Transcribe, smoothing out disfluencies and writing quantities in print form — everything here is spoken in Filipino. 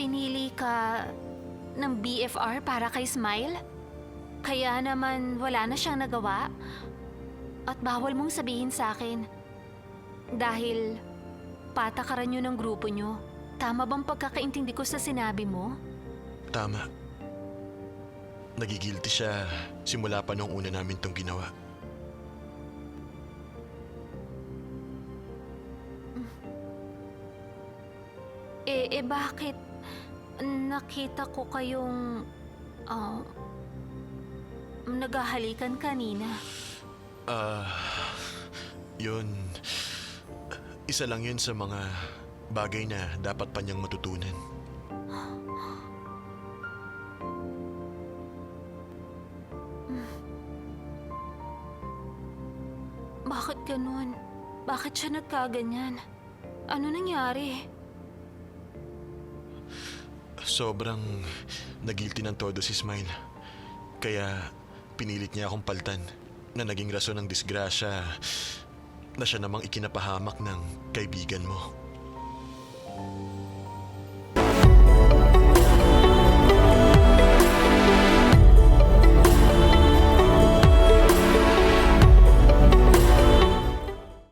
pinili ka ng BFR para kay Smile? Kaya naman wala na siyang nagawa? At bawal mong sabihin sa akin. Dahil patakaran niyo ng grupo niyo. Tama bang pagkakaintindi ko sa sinabi mo? Tama. Nagigilty siya simula pa nung una namin tong ginawa. Bakit nakita ko kayong naghahalikan kanina? Yun. Isa lang yun sa mga bagay na dapat pa niyang matutunan. Bakit ganun? Bakit siya nagkaganyan? Ano nangyari? Sobrang nagilty ng todo si Smile. Kaya pinilit niya akong paltan na naging rason ng disgrasya na siya namang ikinapahamak ng kaibigan mo.